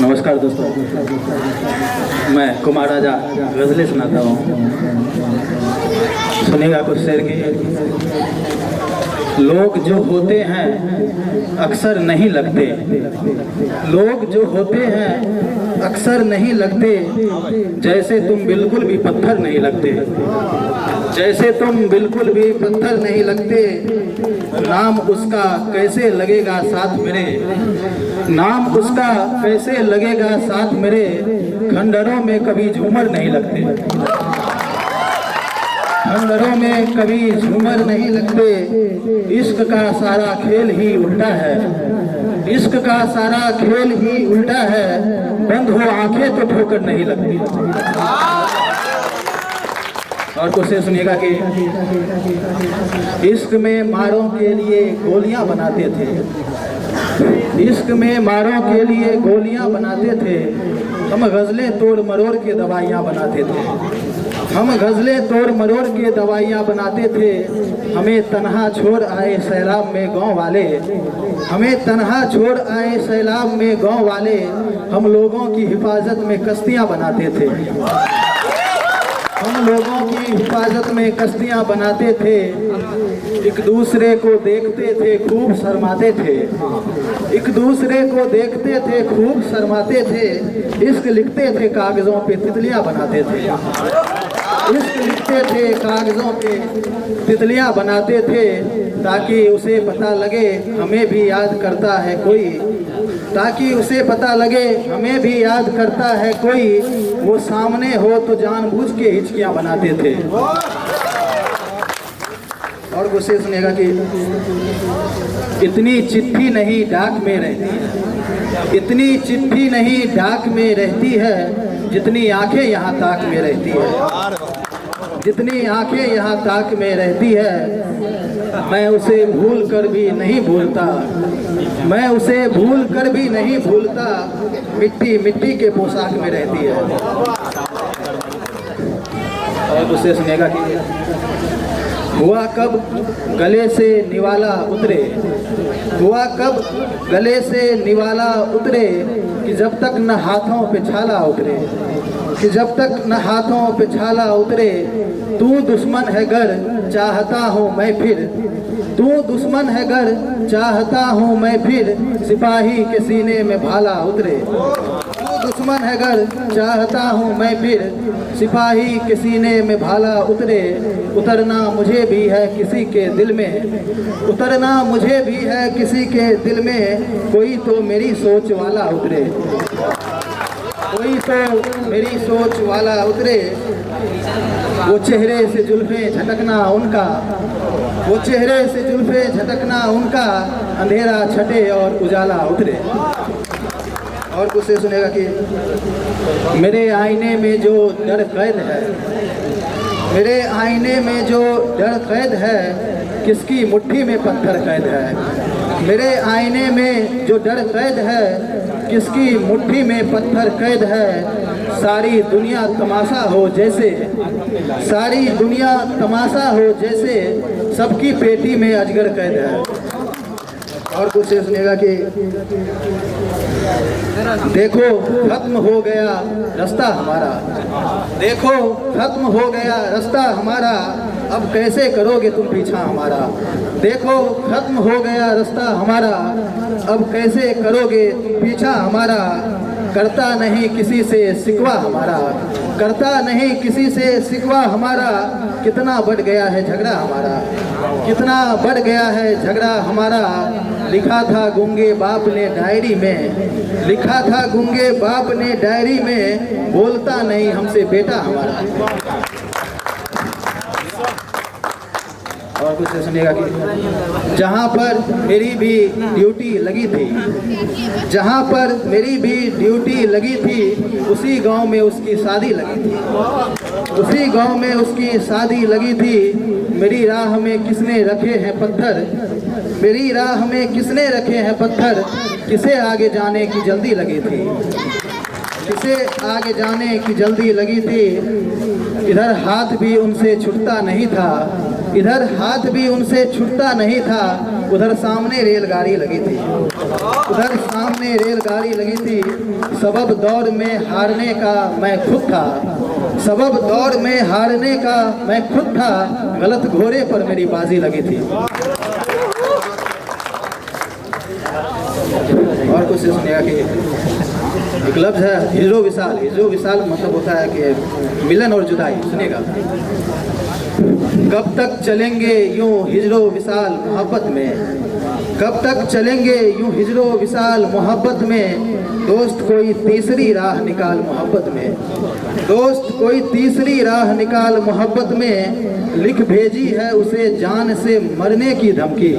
नमस्कार दोस्तों, मैं कुमार राजा गज़लें सुनाता हूँ। सुनिएगा कुछ शेर के। लोग जो होते हैं अक्सर नहीं लगते, लोग जो होते हैं अक्सर नहीं लगते, जैसे तुम बिल्कुल भी पत्थर नहीं लगते, जैसे तुम बिल्कुल भी पत्थर नहीं लगते। नाम उसका कैसे लगेगा साथ मेरे, नाम उसका कैसे लगेगा साथ मेरे, खंडरों में कभी झूमर नहीं लगते, खंडरों में कभी झूमर नहीं लगते। इश्क का सारा खेल ही उल्टा है, इश्क का सारा खेल ही उल्टा है, बंद हो आंखें तो ठोकर नहीं लगती। और कुछ से सुनिएगा कि इश्क में मारों के लिए गोलियां बनाते थे, इश्क में मारों के लिए गोलियां बनाते थे, हम गज़लें तोड़ मरोड़ के दवाइयां बनाते थे, हम गज़लें तोड़ मरोड़ के दवाइयां बनाते थे। हमें तन्हा छोड़ आए सैलाब में गांव वाले, हमें तन्हा छोड़ आए सैलाब में गांव वाले, हम लोगों की हिफाजत में कश्तियां बनाते थे, हम लोगों की हिफाजत में कश्तियां बनाते थे। एक दूसरे को देखते थे खूब शर्माते थे, एक दूसरे को देखते थे खूब शर्माते थे। इश्क लिखते थे कागजों पे तितलियां बनाते थे, इश्क लिखते थे कागजों पे तितलियां बनाते थे, ताकि उसे पता लगे हमें भी याद करता है कोई, ताकि उसे पता लगे हमें भी याद करता है कोई। वो सामने हो तो जानबूझ के हिचकियां बनाते थे। और गुस्से सुनेगा कि इतनी चिट्ठी नहीं डाक में रहती है, इतनी चिट्ठी नहीं डाक में रहती है, जितनी आंखें यहाँ ताक में रहती है, जितनी आंखें यहाँ ताक में रहती है। मैं उसे भूल कर भी नहीं भूलता, मैं उसे भूल कर भी नहीं भूलता, मिट्टी मिट्टी के पोशाक में रहती है। और उससे सुनेगा कि हुआ कब गले से निवाला उतरे, हुआ कब गले से निवाला उतरे, कि जब तक न हाथों पे छाला उतरे, कि जब तक न हाथों पे छाला उतरे। तू दुश्मन है गर चाहता हूँ मैं फिर, तू दुश्मन है गर चाहता हूँ मैं फिर, सिपाही के सीने में भाला उतरे। तू दुश्मन है गर चाहता हूँ मैं फिर, सिपाही के सीने में भाला उतरे। उतरना मुझे भी है किसी के दिल में, उतरना मुझे भी है किसी के दिल में, कोई तो मेरी सोच वाला उतरे, कोई तो मेरी सोच वाला उतरे। वो चेहरे से जुल्फे झटकना उनका, वो चेहरे से जुल्फे झटकना उनका, अंधेरा छटे और उजाला उतरे। और कुछ से सुनेगा कि मेरे आईने में जो डर कैद है, मेरे आईने में जो डर कैद है, किसकी मुट्ठी में पत्थर कैद है, मेरे आईने में जो डर कैद है, किसकी मुट्ठी में पत्थर कैद है। सारी दुनिया तमाशा हो जैसे, सारी दुनिया तमाशा हो जैसे, सबकी पेटी में अजगर कैद है। और कुछ सुनेगा कि देखो खत्म हो गया रास्ता हमारा, देखो खत्म हो गया रास्ता हमारा, अब कैसे करोगे तुम पीछा हमारा, देखो खत्म हो गया रास्ता हमारा, अब कैसे करोगे पीछा हमारा। करता नहीं किसी से शिकवा हमारा, करता नहीं किसी से शिकवा हमारा, कितना बढ़ गया है झगड़ा हमारा, कितना बढ़ गया है झगड़ा हमारा। लिखा था गूंगे बाप ने डायरी में, लिखा था गूंगे बाप ने डायरी में, बोलता नहीं हमसे बेटा हमारा। और कुछ सुनिएगा कि जहाँ पर मेरी भी ड्यूटी लगी थी, जहाँ पर मेरी भी ड्यूटी लगी थी, उसी गांव में उसकी शादी लगी थी, उसी गांव में उसकी शादी लगी थी। मेरी राह में किसने रखे हैं पत्थर, मेरी राह में किसने रखे हैं पत्थर, किसे आगे जाने की जल्दी लगी थी, किसे आगे जाने की जल्दी लगी थी। इधर हाथ भी उनसे छूटता नहीं था, इधर हाथ भी उनसे छूटता नहीं था, उधर सामने रेलगाड़ी लगी थी, उधर सामने रेलगाड़ी लगी थी। सबब दौर में हारने का मैं खुद था, सबब दौर में हारने का मैं खुद था, गलत घोड़े पर मेरी बाजी लगी थी। और कुछ सुनिएगा कि एक लफ्ज़ है हिजरो विशाल। हिजरो विशाल मतलब होता है कि मिलन और जुदाई। सुनिएगा, कब तक चलेंगे यूं हिजरो विशाल मोहब्बत में, कब तक चलेंगे यूं हिजरो विशाल मोहब्बत में, दोस्त कोई तीसरी राह निकाल मोहब्बत में, दोस्त कोई तीसरी राह निकाल मोहब्बत में, लिख भेजी है उसे जान से मरने की धमकी,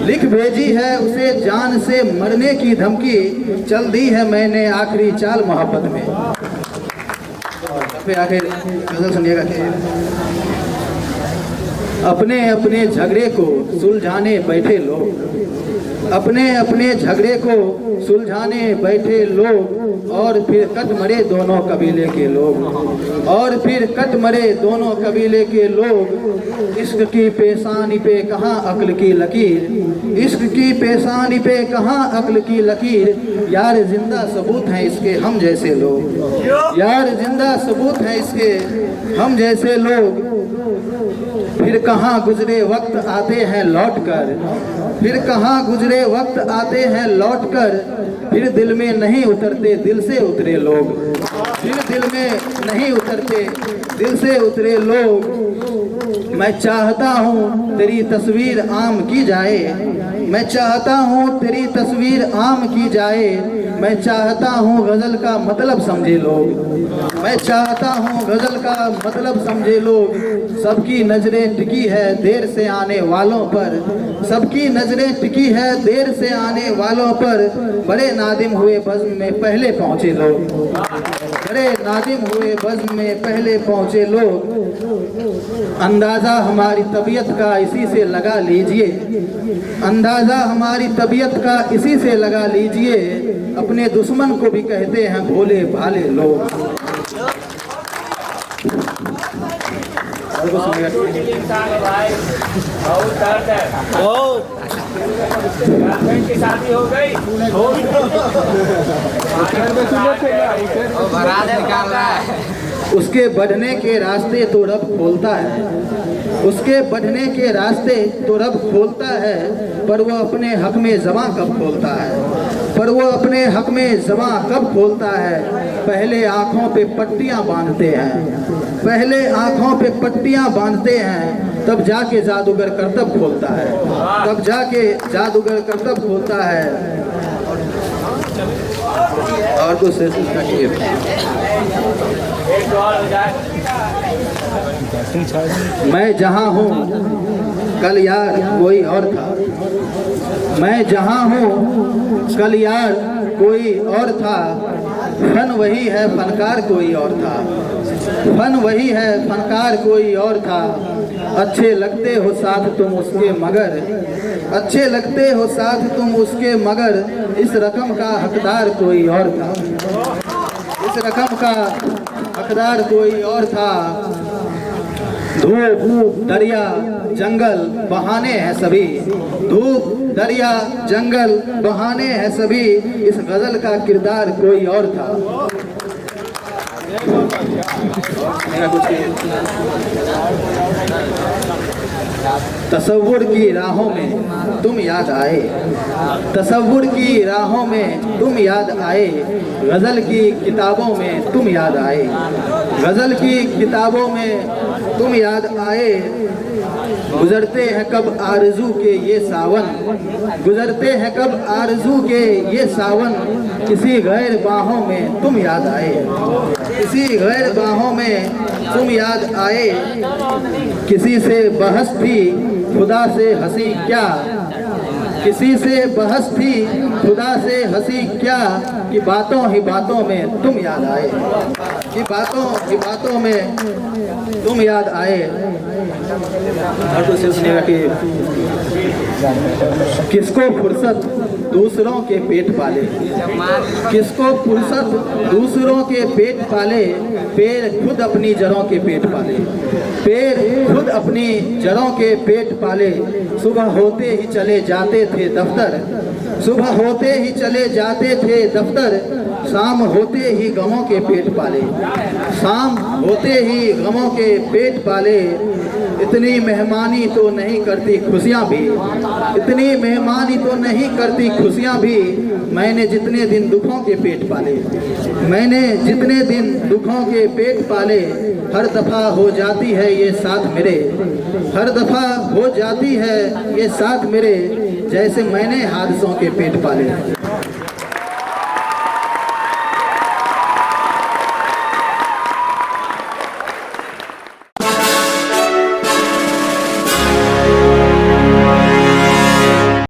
लिख भेजी है उसे जान से मरने की धमकी, चल दी है मैंने आखिरी चाल मोहब्बत में। फिर आखिर गजल सुनिएगा कि अपने अपने झगड़े को सुलझाने बैठे लोग, अपने अपने झगड़े को सुलझाने बैठे लोग, और फिर कट मरे दोनों कबीले के लोग, और फिर कट मरे दोनों कबीले के लोग। इश्क की पेशानी पे कहाँ अक्ल की लकीर, इश्क की पेशानी पे कहाँ अक्ल की लकीर, यार जिंदा सबूत हैं इसके हम जैसे लोग, यार जिंदा सबूत हैं इसके हम जैसे लोग। फिर कहाँ गुजरे वक्त आते हैं लौट कर, फिर कहाँ गुजरे वक्त आते हैं लौट कर, फिर दिल में नहीं उतरते दिल से उतरे लोग, फिर दिल में नहीं उतरते दिल से उतरे लोग। मैं चाहता हूँ तेरी तस्वीर आम की जाए, मैं चाहता हूँ तेरी तस्वीर आम की जाए, मैं चाहता हूँ गज़ल का मतलब समझे लोग, मैं चाहता हूँ गज़ल का मतलब समझे लोग। सबकी नज़रें टिकी है देर से आने वालों पर, सबकी नज़रें टिकी है देर से आने वालों पर, बड़े नादिम हुए बज़्म में पहले पहुँचे लोग, बड़े नादिम हुए बज़्म में पहले पहुँचे लोग। अंदाज़ा हमारी तबीयत का इसी से लगा लीजिए, अंदाज़ा हमारी तबीयत का इसी से लगा लीजिए, अपने दुश्मन को भी कहते हैं भोले भाले लोग। शादी हो गई उसके बढ़ने के रास्ते तो रब खोलता है, उसके बढ़ने के रास्ते तो रब खोलता है, पर वो अपने हक में ज़बां कब खोलता है, पर वो अपने हक में ज़बां कब खोलता है। पहले आँखों पे पट्टियाँ बांधते हैं, पहले आँखों पे पट्टियाँ बांधते हैं, तब जाके जादूगर करतब खोलता है, तब जाके जादूगर करतब खोलता है। और कुछ मैं जहाँ हूँ कल यार कोई और था, मैं जहाँ हूँ कल यार कोई और था, फन वही है फनकार कोई और था, फन वही है फनकार कोई और था। अच्छे लगते हो साथ तुम उसके मगर, अच्छे लगते हो साथ तुम उसके मगर, इस रकम का हकदार कोई और था, इस रकम का हकदार कोई और था। धूप दरिया जंगल बहाने हैं सभी, धूप दरिया जंगल बहाने हैं सभी, इस गजल का किरदार कोई और था। तसव्वुर की राहों में तुम याद आए, तसव्वुर की राहों में तुम याद आए, गज़ल की किताबों में तुम याद आए, गज़ल की किताबों में तुम याद आए। गुजरते हैं कब आरज़ू के ये सावन, गुजरते हैं कब आरज़ू के ये सावन, किसी गैर बाहों में तुम याद आए, किसी गैर बाहों में तुम याद आए। किसी से बहस थी खुदा से हंसी क्या, किसी से बहस थी खुदा से हंसी क्या, कि बातों ही बातों में तुम याद आए, कि बातों ही बातों में तुम याद आए। और तो सुनिएगा कि किसको फुर्सत दूसरों के पेट पाले, किसको फुर्सत दूसरों के पेट पाले, पेड़ खुद अपनी जड़ों के पेट पाले, पेड़ खुद अपनी जड़ों के पेट पाले। सुबह होते ही चले जाते थे दफ्तर, सुबह होते ही चले जाते थे दफ्तर, शाम होते ही गमों के पेट पाले, शाम होते ही गमों के पेट पाले। इतनी मेहमानी तो नहीं करती खुशियाँ भी, इतनी मेहमानी तो नहीं करती खुशियाँ भी। मैंने जितने दिन दुखों के पेट पाले, मैंने जितने दिन दुखों के पेट पाले। हर दफ़ा हो जाती है ये साथ मेरे, हर दफ़ा हो जाती है ये साथ मेरे, जैसे मैंने हादसों के पेट पाले।